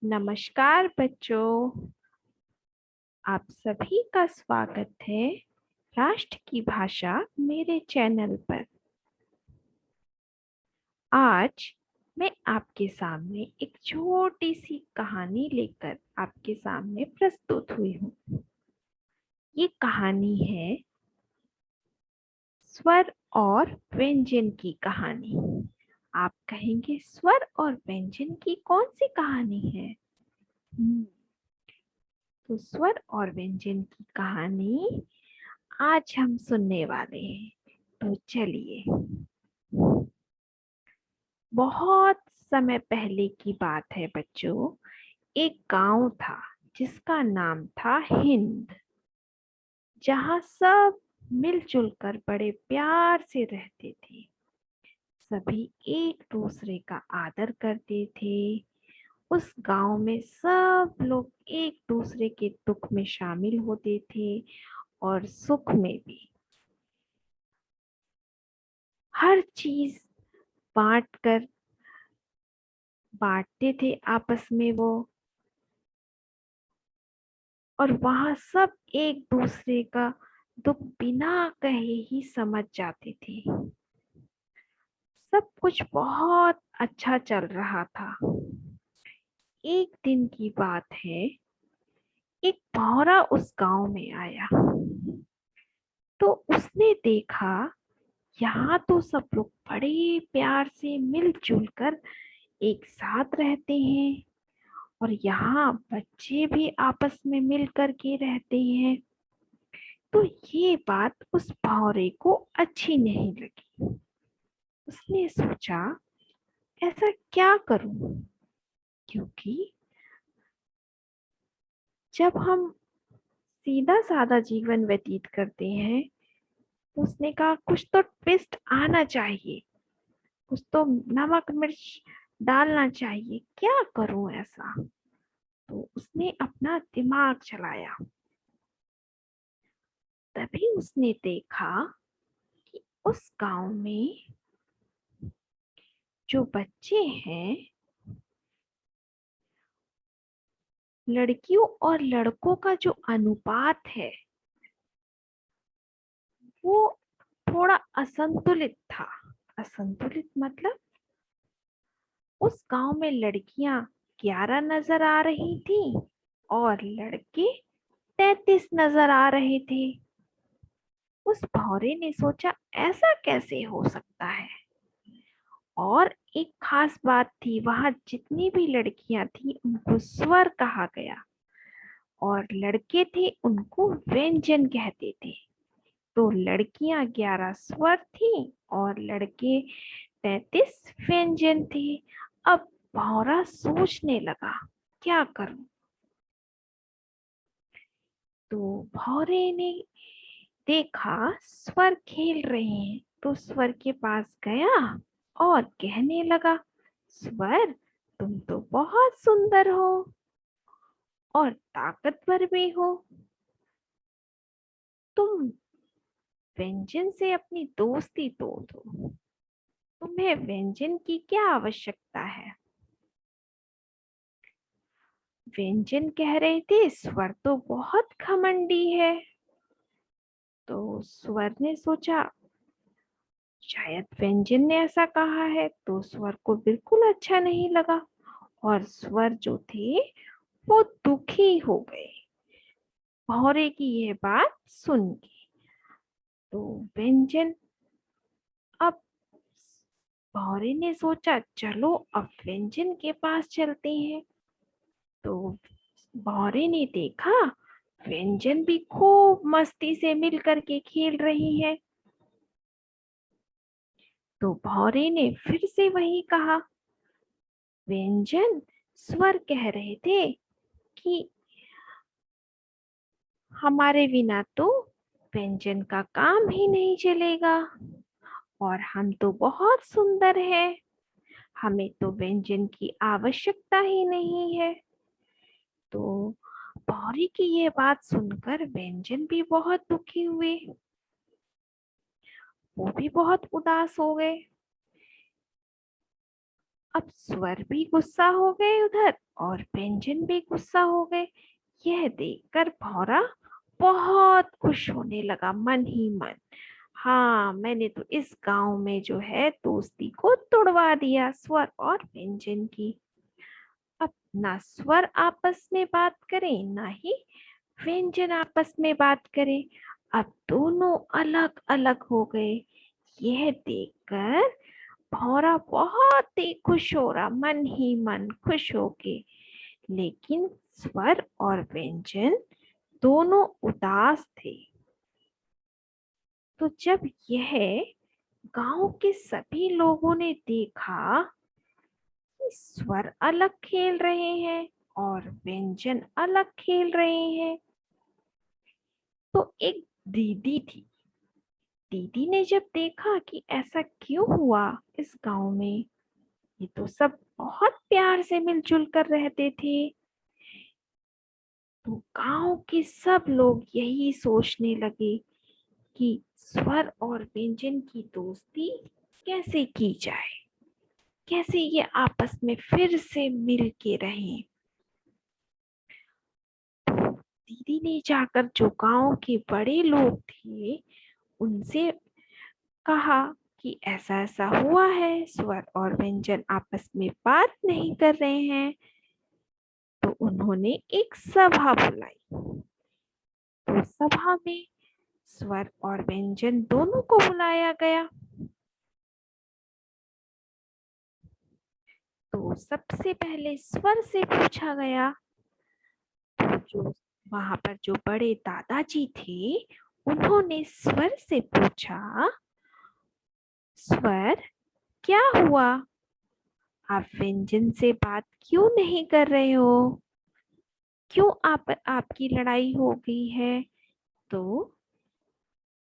नमस्कार बच्चों, आप सभी का स्वागत है राष्ट्र की भाषा मेरे चैनल पर। आज मैं आपके सामने एक छोटी सी कहानी लेकर आपके सामने प्रस्तुत हुई हूँ। ये कहानी है स्वर और व्यंजन की कहानी। आप कहेंगे स्वर और व्यंजन की कौन सी कहानी है? तो स्वर और व्यंजन की कहानी आज हम सुनने वाले हैं। तो चलिए, बहुत समय पहले की बात है बच्चों। एक गांव था जिसका नाम था हिंद, जहां सब मिलजुल कर बड़े प्यार से रहते थे। सभी एक दूसरे का आदर करते थे। उस गांव में सब लोग एक दूसरे के दुख में शामिल होते थे और सुख में भी। हर चीज बांट कर बांटते थे आपस में वो, और वहां सब एक दूसरे का दुख बिना कहे ही समझ जाते थे। सब कुछ बहुत अच्छा चल रहा था। एक दिन की बात है, एक भौरा उस गांव में आया। तो उसने देखा यहाँ तो सब लोग बड़े प्यार से मिलजुल कर एक साथ रहते हैं, और यहाँ बच्चे भी आपस में मिल कर के रहते हैं। तो ये बात उस भौरे को अच्छी नहीं लगी। उसने सोचा, ऐसा क्या करूं? क्योंकि जब हम सीधा साधा जीवन व्यतीत करते हैं, तो उसने कहा कुछ तो ट्विस्ट आना चाहिए, कुछ तो नमक मिर्च डालना चाहिए। क्या करूं ऐसा? तो उसने अपना दिमाग चलाया। तभी उसने देखा कि उस गांव में जो बच्चे हैं, लड़कियों और लड़कों का जो अनुपात है वो थोड़ा असंतुलित था। असंतुलित मतलब उस गांव में लड़कियां 11 नजर आ रही थी और लड़के 33 नजर आ रहे थे। उस भौरे ने सोचा, ऐसा कैसे हो सकता है? और एक खास बात थी, वहां जितनी भी लड़कियां थी उनको स्वर कहा गया, और लड़के थे उनको व्यंजन कहते थे। तो लड़कियां 11 स्वर थी और लड़के 33 व्यंजन थे। अब भौरा सोचने लगा, क्या करूं? तो भौरे ने देखा स्वर खेल रहे हैं, तो स्वर के पास गया और कहने लगा, स्वर, तुम तो बहुत सुंदर हो और ताकतवर भी हो। तुम व्यंजन से अपनी दोस्ती तोड़ दो। तुम्हें व्यंजन की क्या आवश्यकता है? व्यंजन कह रहे थे, स्वर तो बहुत घमंडी है। तो स्वर ने सोचा, शायद व्यंजन ने ऐसा कहा है, तो स्वर को बिल्कुल अच्छा नहीं लगा, और स्वर जो थे वो दुखी हो गए भौरे की यह बात सुन के। तो व्यंजन, अब भौरे ने सोचा, चलो अब व्यंजन के पास चलते हैं। तो भौरे ने देखा व्यंजन भी खूब मस्ती से मिल करके खेल रही है। तो भौरे ने फिर से वही कहा, व्यंजन, स्वर कह रहे थे कि हमारे बिना तो व्यंजन का काम ही नहीं चलेगा, और हम तो बहुत सुंदर हैं, हमें तो व्यंजन की आवश्यकता ही नहीं है। तो भौरे की ये बात सुनकर व्यंजन भी बहुत दुखी हुए, वो भी बहुत उदास हो गए। अब स्वर भी गुस्सा हो गए उधर और व्यंजन भी गुस्सा हो गए। यह देखकर भौरा बहुत खुश होने लगा मन ही मन। हाँ, मैंने तो इस गांव में जो है दोस्ती को तोड़वा दिया, स्वर और व्यंजन की। अब ना स्वर आपस में बात करें ना ही व्यंजन आपस में बात करें। अब दोनों अलग अलग हो गए। यह देखकर भौरा बहुत ही खुश हो रहा, मन ही मन खुश होके। लेकिन स्वर और व्यंजन दोनों उदास थे। तो जब यह गांव के सभी लोगों ने देखा कि स्वर अलग खेल रहे हैं और व्यंजन अलग खेल रहे हैं, तो एक दीदी थी। दीदी ने जब देखा कि ऐसा क्यों हुआ इस गांव में, ये तो सब बहुत प्यार से मिलजुल कर रहते थे, तो गांव के सब लोग यही सोचने लगे कि स्वर और व्यंजन की दोस्ती कैसे की जाए, कैसे ये आपस में फिर से मिल के रहें। तो दीदी ने जाकर जो गांव के बड़े लोग थे उनसे कहा कि ऐसा ऐसा हुआ है, स्वर और व्यंजन आपस में बात नहीं कर रहे हैं। तो उन्होंने एक सभा बुलाई। तो सभा में स्वर और व्यंजन दोनों को बुलाया गया। तो सबसे पहले स्वर से पूछा गया। तो जो वहां पर जो बड़े दादाजी थे उन्होंने स्वर से पूछा, स्वर क्या हुआ, आप व्यंजन से बात क्यों नहीं कर रहे हो, क्यों आपकी लड़ाई हो गई है। तो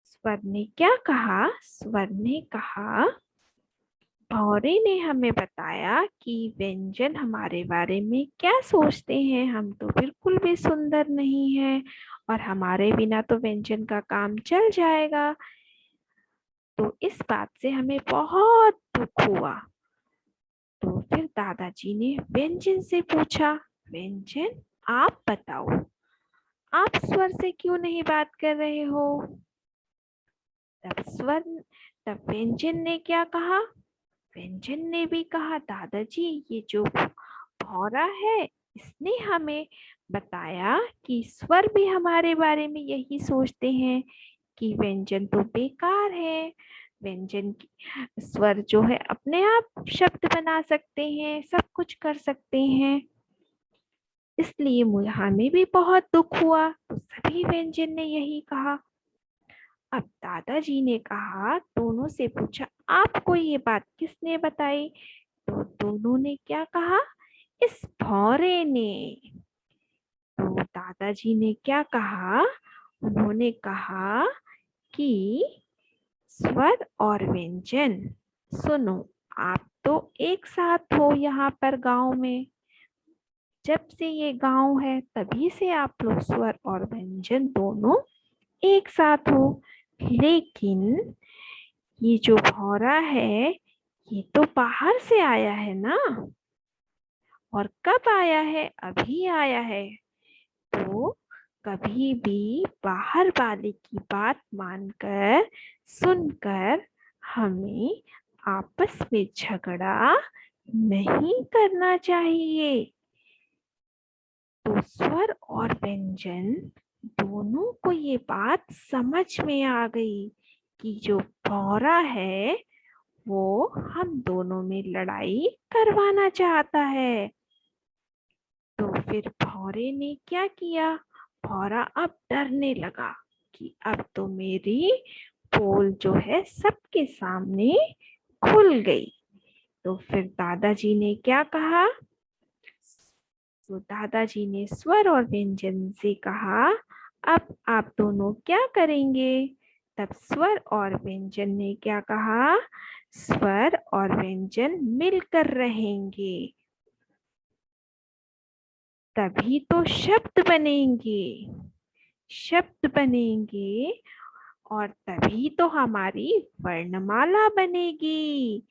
स्वर ने क्या कहा, स्वर ने कहा, भौरे ने हमें बताया कि व्यंजन हमारे बारे में क्या सोचते हैं, हम तो बिल्कुल भी सुंदर नहीं है और हमारे बिना तो व्यंजन का काम चल जाएगा। तो इस बात से हमें बहुत दुख हुआ। तो फिर दादाजी ने व्यंजन से पूछा, व्यंजन आप बताओ, आप स्वर से क्यों नहीं बात कर रहे हो। तब स्वर तब व्यंजन ने क्या कहा, व्यंजन ने भी कहा, दादाजी ये जो भौरा है इसने हमें बताया कि स्वर भी हमारे बारे में यही सोचते हैं कि व्यंजन तो बेकार है, व्यंजन स्वर जो है अपने आप शब्द बना सकते हैं, सब कुछ कर सकते हैं, इसलिए मुझे हमें भी बहुत दुख हुआ। तो सभी व्यंजन ने यही कहा। अब दादाजी ने कहा, दोनों से पूछा, आपको ये बात किसने बताई। तो दोनों ने क्या कहा, इस भौरे ने। तो दादाजी ने क्या कहा, उन्होंने कहा कि स्वर और व्यंजन सुनो, आप तो एक साथ हो यहाँ पर गांव में, जब से ये गांव है तभी से आप लोग स्वर और व्यंजन दोनों एक साथ हो। लेकिन ये जो भौरा है ये तो बाहर से आया है ना, और कब आया है, अभी आया है। तो कभी भी बाहर वाले की बात मानकर सुनकर हमें आपस में झगड़ा नहीं करना चाहिए। तो स्वर और व्यंजन दोनों को ये बात समझ में आ गई कि जो भौरा है वो हम दोनों में लड़ाई करवाना चाहता है। तो फिर भौरे ने क्या किया, भौरा अब डरने लगा कि अब तो मेरी पोल जो है सबके सामने खुल गई। तो फिर दादाजी ने क्या कहा, तो दादाजी ने स्वर और व्यंजन से कहा, अब आप दोनों क्या करेंगे। तब स्वर और व्यंजन ने क्या कहा, स्वर और व्यंजन मिलकर रहेंगे, तभी तो शब्द बनेंगे, शब्द बनेंगे और तभी तो हमारी वर्णमाला बनेगी।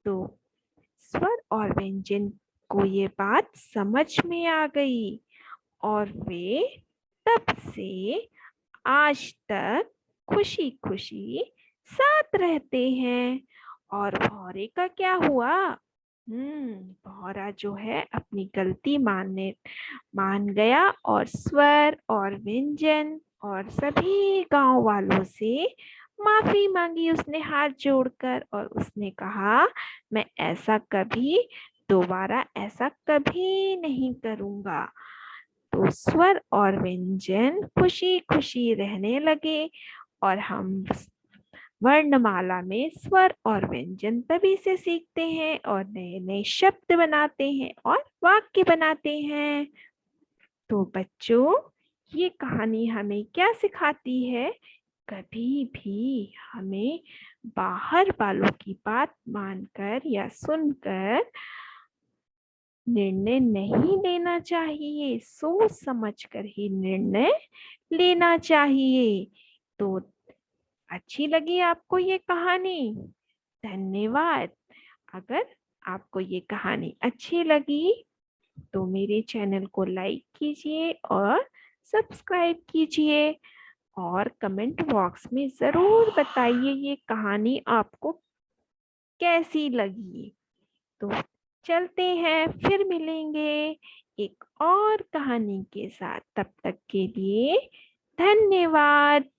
तो स्वर और व्यंजन को ये बात समझ में आ गई और वे तब से आज तक खुशी खुशी साथ रहते हैं। और भौरे का क्या हुआ? भौरा जो है अपनी गलती मान गया और स्वर और व्यंजन और सभी गांव वालों से माफी मांगी उसने हाथ जोड़कर। और उसने कहा, मैं ऐसा कभी दोबारा ऐसा कभी नहीं करूंगा। तो स्वर और व्यंजन खुशी खुशी रहने लगे। और हम वर्णमाला में स्वर और व्यंजन तभी से सीखते हैं और नए नए शब्द बनाते हैं और वाक्य बनाते हैं। तो बच्चों, ये कहानी हमें क्या सिखाती है? कभी भी हमें बाहर वालों की बात मानकर या सुनकर निर्णय नहीं लेना चाहिए। सोच समझकर ही निर्णय लेना चाहिए। तो अच्छी लगी आपको ये कहानी? धन्यवाद। अगर आपको ये कहानी अच्छी लगी तो मेरे चैनल को लाइक कीजिए और सब्सक्राइब कीजिए और कमेंट बॉक्स में ज़रूर बताइए ये कहानी आपको कैसी लगी। तो चलते हैं, फिर मिलेंगे एक और कहानी के साथ। तब तक के लिए धन्यवाद।